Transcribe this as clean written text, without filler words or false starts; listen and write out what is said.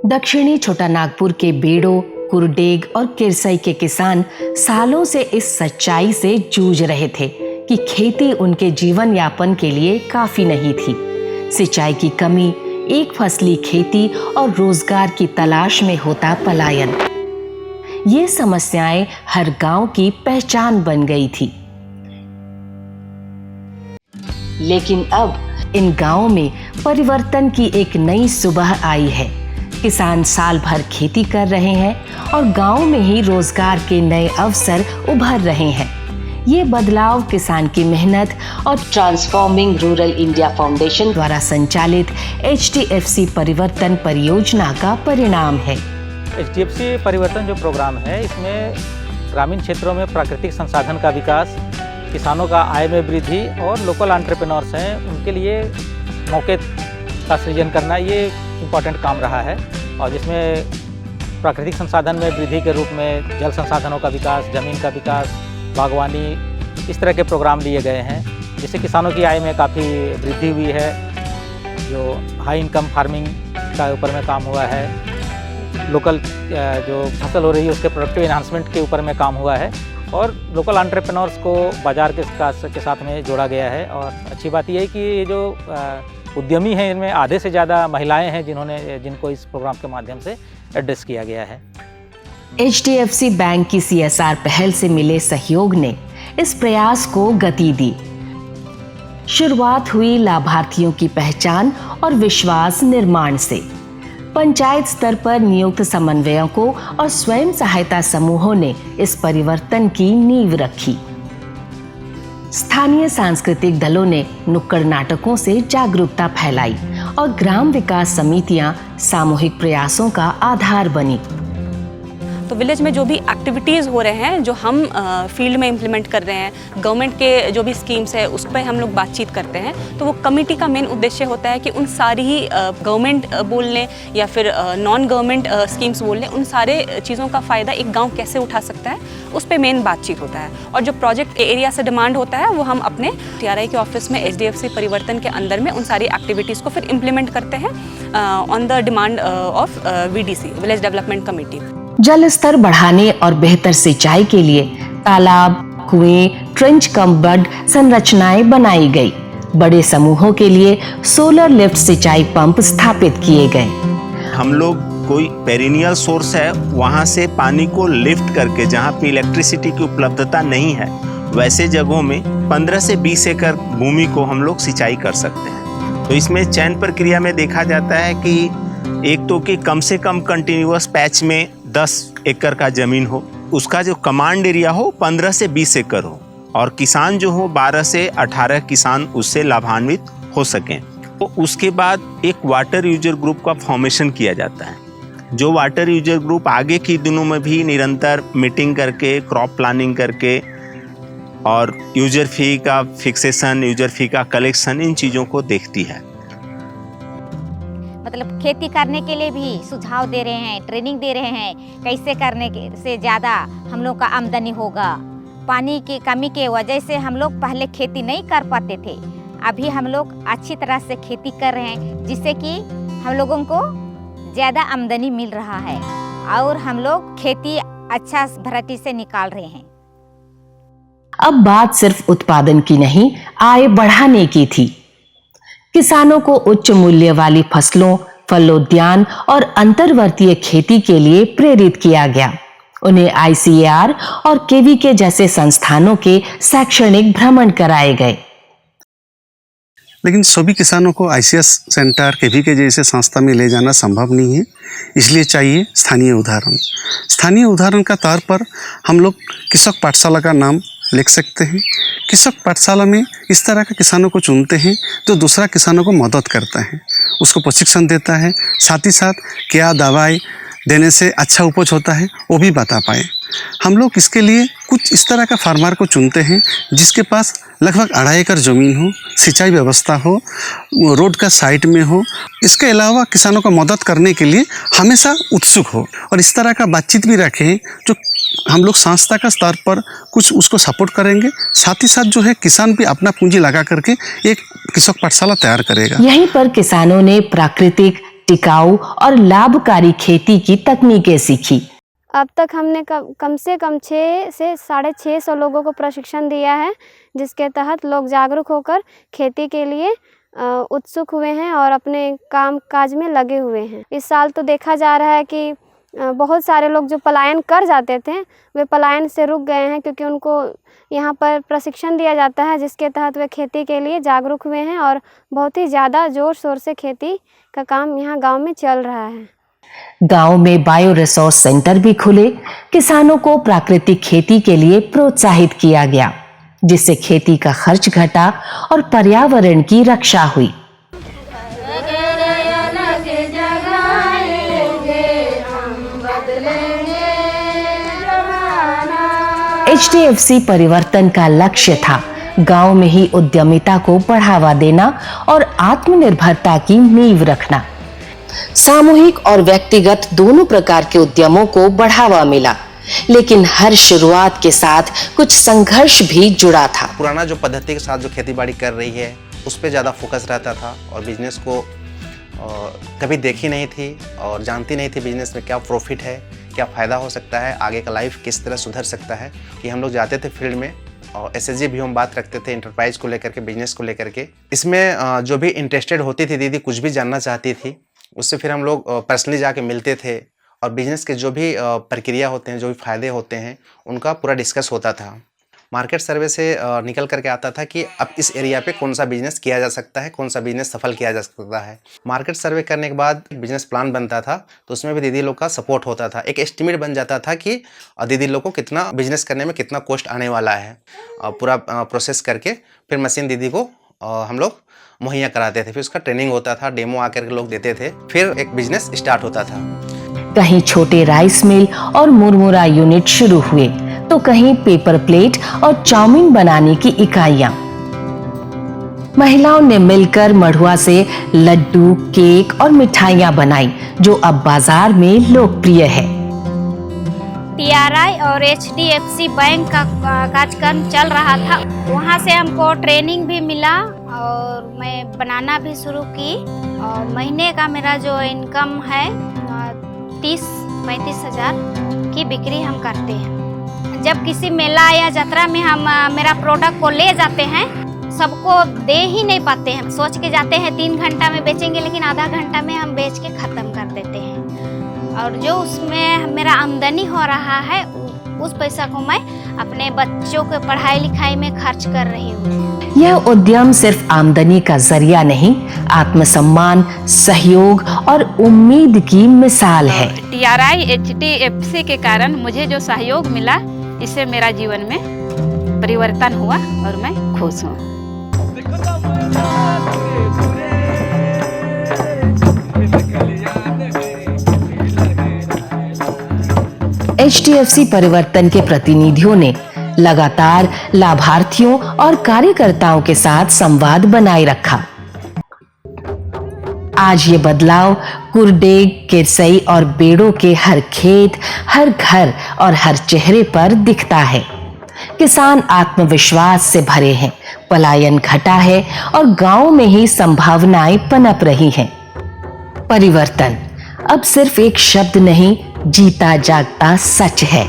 दक्षिणी छोटा नागपुर के बेड़ो, कुरडेग और किरसई के किसान सालों से इस सच्चाई से जूझ रहे थे कि खेती उनके जीवन यापन के लिए काफी नहीं थी। सिंचाई की कमी, एक फसली खेती और रोजगार की तलाश में होता पलायन, ये समस्याएं हर गांव की पहचान बन गई थी। लेकिन अब इन गांवों में परिवर्तन की एक नई सुबह आई है। किसान साल भर खेती कर रहे हैं और गांव में ही रोजगार के नए अवसर उभर रहे हैं। ये बदलाव किसान की मेहनत और ट्रांसफॉर्मिंग रूरल इंडिया फाउंडेशन द्वारा संचालित HDFC परिवर्तन परियोजना का परिणाम है। HDFC परिवर्तन जो प्रोग्राम है, इसमें ग्रामीण क्षेत्रों में प्राकृतिक संसाधन का विकास, किसानों का आय में वृद्धि और लोकल एंटरप्रेन्योर्स हैं उनके लिए मौके का सृजन करना, ये इम्पॉर्टेंट काम रहा है। और जिसमें प्राकृतिक संसाधन में वृद्धि के रूप में जल संसाधनों का विकास, ज़मीन का विकास, बागवानी, इस तरह के प्रोग्राम लिए गए हैं, जिससे किसानों की आय में काफ़ी वृद्धि हुई है। जो हाई इनकम फार्मिंग का ऊपर में काम हुआ है, लोकल जो फसल हो रही है उसके प्रोडक्टिव एनहांसमेंट के ऊपर में काम हुआ है और लोकल एंटरप्रेन्योर्स को बाज़ार के साथ में जोड़ा गया है। और अच्छी बात यह है कि ये जो उद्यमी हैं, इनमें आधे से ज़्यादा महिलाएं हैं जिनको इस प्रोग्राम के माध्यम से एड्रेस किया गया है। HDFC बैंक की CSR पहल से मिले सहयोग ने इस प्रयास को गति दी। शुरुआत हुई लाभार्थियों की पहचान और विश्वास निर्माण से। पंचायत स्तर पर नियुक्त समन्वयकों और स्वयं सहायता समूहों ने इस परिवर्तन की नींव रखी। स्थानीय सांस्कृतिक दलों ने नुक्कड़ नाटकों से जागरूकता फैलाई और ग्राम विकास समितियां सामूहिक प्रयासों का आधार बनी। तो विलेज में जो भी एक्टिविटीज़ हो रहे हैं, जो हम फील्ड में इम्प्लीमेंट कर रहे हैं, गवर्नमेंट के जो भी स्कीम्स है उस पर हम लोग बातचीत करते हैं। तो वो कमेटी का मेन उद्देश्य होता है कि उन सारी ही गवर्नमेंट बोल लें या फिर नॉन गवर्नमेंट स्कीम्स बोल लें, उन सारे चीज़ों का फ़ायदा एक गांव कैसे उठा सकता है, उस पर मेन बातचीत होता है। और जो प्रोजेक्ट एरिया से डिमांड होता है वो हम अपने TRI के ऑफिस में HDFC परिवर्तन के अंदर में उन सारी एक्टिविटीज़ को फिर इम्प्लीमेंट करते हैं on the demand of VDC, village development committee. जल स्तर बढ़ाने और बेहतर सिंचाई के लिए तालाब, कुएं, ट्रेंच कम बड संरचनाएं बनाई गई। बड़े समूहों के लिए सोलर लिफ्ट सिंचाई पंप स्थापित किए गए। हम लोग कोई पेरिनियल सोर्स है वहां से पानी को लिफ्ट करके, जहां पे इलेक्ट्रिसिटी की उपलब्धता नहीं है, वैसे जगहों में 15 से 20 एकड़ भूमि को हम लोग सिंचाई कर सकते हैं। तो इसमें चयन प्रक्रिया में देखा जाता है कि एक तो कि कम से कम कंटिन्यूअस पैच में 10 एकड़ का जमीन हो, उसका जो कमांड एरिया हो 15 से 20 एकड़ हो और किसान जो हो 12 से 18 किसान उससे लाभान्वित हो सकें। तो उसके बाद एक वाटर यूजर ग्रुप का फॉर्मेशन किया जाता है। जो वाटर यूजर ग्रुप आगे की दिनों में भी निरंतर मीटिंग करके, क्रॉप प्लानिंग करके और यूजर फी का फिक्सेशन, यूजर फी का कलेक्शन, इन चीज़ों को देखती है। मतलब खेती करने के लिए भी सुझाव दे रहे हैं, ट्रेनिंग दे रहे हैं, कैसे करने से ज़्यादा हम लोग का आमदनी होगा। पानी की कमी के वजह से हम लोग पहले खेती नहीं कर पाते थे, अभी हम लोग अच्छी तरह से खेती कर रहे हैं, जिससे कि हम लोगों को ज़्यादा आमदनी मिल रहा है और हम लोग खेती अच्छा वैरायटी से निकाल रहे हैं। अब बात सिर्फ उत्पादन की नहीं, आय बढ़ाने की थी। किसानों को उच्च मूल्य वाली फसलों, फलोद्यान और अंतर्वर्तीय खेती के लिए प्रेरित किया गया। उन्हें ICAR और KVK जैसे संस्थानों के शैक्षणिक भ्रमण कराए गए। लेकिन सभी किसानों को ICS सेंटर, KVK जैसे संस्था में ले जाना संभव नहीं है, इसलिए चाहिए स्थानीय उदाहरण। स्थानीय उदाहरण का तौर पर हम लोग कृषक पाठशाला का नाम लिख सकते हैं। कृषक पाठशाला में इस तरह के किसानों को चुनते हैं जो दूसरा किसानों को मदद करता है, उसको प्रशिक्षण देता है, साथ ही साथ क्या दवाई देने से अच्छा उपज होता है वो भी बता पाए। हम लोग इसके लिए कुछ इस तरह का फार्मर को चुनते हैं जिसके पास लगभग 2.5 एकड़ ज़मीन हो, सिंचाई व्यवस्था हो, रोड का साइड में हो। इसके अलावा किसानों को मदद करने के लिए हमेशा उत्सुक हो और इस तरह का बातचीत भी रखें जो हम लोग संस्था का स्तर पर कुछ उसको सपोर्ट करेंगे, साथ ही साथ जो है किसान भी अपना पूंजी लगा करके एक कृषक पाठशाला तैयार करेगा। यहीं पर किसानों ने प्राकृतिक टिकाऊ और लाभकारी खेती की तकनीकें सीखी। अब तक हमने कम से कम 6 से 650 लोगों को प्रशिक्षण दिया है, जिसके तहत लोग जागरूक होकर खेती के लिए उत्सुक हुए हैं और अपने काम काज में लगे हुए हैं। इस साल तो देखा जा रहा है कि बहुत सारे लोग जो पलायन कर जाते थे वे पलायन से रुक गए हैं, क्योंकि उनको यहाँ पर प्रशिक्षण दिया जाता है, जिसके तहत वे खेती के लिए जागरूक हुए हैं और बहुत ही ज़्यादा ज़ोर शोर से खेती का काम यहाँ गांव में चल रहा है। गांव में बायो रिसोर्स सेंटर भी खुले, किसानों को प्राकृतिक खेती के लिए प्रोत्साहित किया गया, जिससे खेती का खर्च घटा और पर्यावरण की रक्षा हुई। HDFC परिवर्तन का लक्ष्य था गांव में ही उद्यमिता को बढ़ावा देना और आत्मनिर्भरता की नींव रखना। सामूहिक और व्यक्तिगत दोनों प्रकार के उद्यमों को बढ़ावा मिला, लेकिन हर शुरुआत के साथ कुछ संघर्ष भी जुड़ा था। पुराना जो पद्धति के साथ जो खेती-बाड़ी कर रही है उस पे ज़्यादा फोकस रहता था और बिजनेस को कभी देखी नहीं थी और जानती नहीं थी बिजनेस में क्या प्रॉफिट है, क्या फ़ायदा हो सकता है, आगे का लाइफ किस तरह सुधर सकता है। कि हम लोग जाते थे फील्ड में और SHG भी हम बात रखते थे इंटरप्राइज को लेकर के, बिजनेस को लेकर के। इसमें जो भी इंटरेस्टेड होती थी दीदी, कुछ भी जानना चाहती थी, उससे फिर हम लोग पर्सनली जाके मिलते थे और बिजनेस के जो भी प्रक्रिया होते हैं, जो भी फ़ायदे होते हैं, उनका पूरा डिस्कस होता था। मार्केट सर्वे से निकल करके आता था कि अब इस एरिया पे कौन सा बिजनेस किया जा सकता है, कौन सा बिजनेस सफल किया जा सकता है। मार्केट सर्वे करने के बाद बिजनेस प्लान बनता था, तो उसमें भी दीदी लोग का सपोर्ट होता था। एक एस्टिमेट बन जाता था कि दीदी लोग को कितना बिजनेस करने में कितना कॉस्ट आने वाला है। पूरा प्रोसेस करके फिर मशीन दीदी को हम लोग मुहैया कराते थे। फिर उसका ट्रेनिंग होता था, डेमो आकर के लोग देते थे, फिर एक बिजनेस स्टार्ट होता था। कहीं छोटे राइस मिल और मुरमुरा यूनिट शुरू हुए, तो कहीं पेपर प्लेट और चाउमीन बनाने की इकाइयां। महिलाओं ने मिलकर मड़ुआ से लड्डू, केक और मिठाइयां बनाई, जो अब बाजार में लोकप्रिय है। TRI और HDFC बैंक का कार्यक्रम चल रहा था, वहाँ से हमको ट्रेनिंग भी मिला और मैं बनाना भी शुरू की। और महीने का मेरा जो इनकम है 30-35 हज़ार की बिक्री हम करते हैं। जब किसी मेला या यात्रा में हम मेरा प्रोडक्ट को ले जाते हैं, सबको दे ही नहीं पाते हैं। सोच के जाते हैं 3 घंटा में बेचेंगे, लेकिन आधा घंटा में हम बेच के ख़त्म कर देते हैं। और जो उसमें मेरा आमदनी हो रहा है, उस पैसा को मैं अपने बच्चों के पढ़ाई लिखाई में खर्च कर रही हूँ। यह उद्यम सिर्फ आमदनी का जरिया नहीं, आत्मसम्मान, सहयोग और उम्मीद की मिसाल है। TRI HDFC के कारण मुझे जो सहयोग मिला, इससे मेरा जीवन में परिवर्तन हुआ और मैं खुश हूँ। HDFC परिवर्तन के प्रतिनिधियों ने लगातार लाभार्थियों और कार्यकर्ताओं के साथ संवाद बनाए रखा। आज ये बदलाव कुरडेग, किरसई और बेड़ों के हर खेत, हर घर और हर चेहरे पर दिखता है। किसान आत्मविश्वास से भरे हैं, पलायन घटा है और गांव में ही संभावनाएं पनप रही हैं। परिवर्तन अब सिर्फ एक शब्द नहीं, जीता जागता सच है।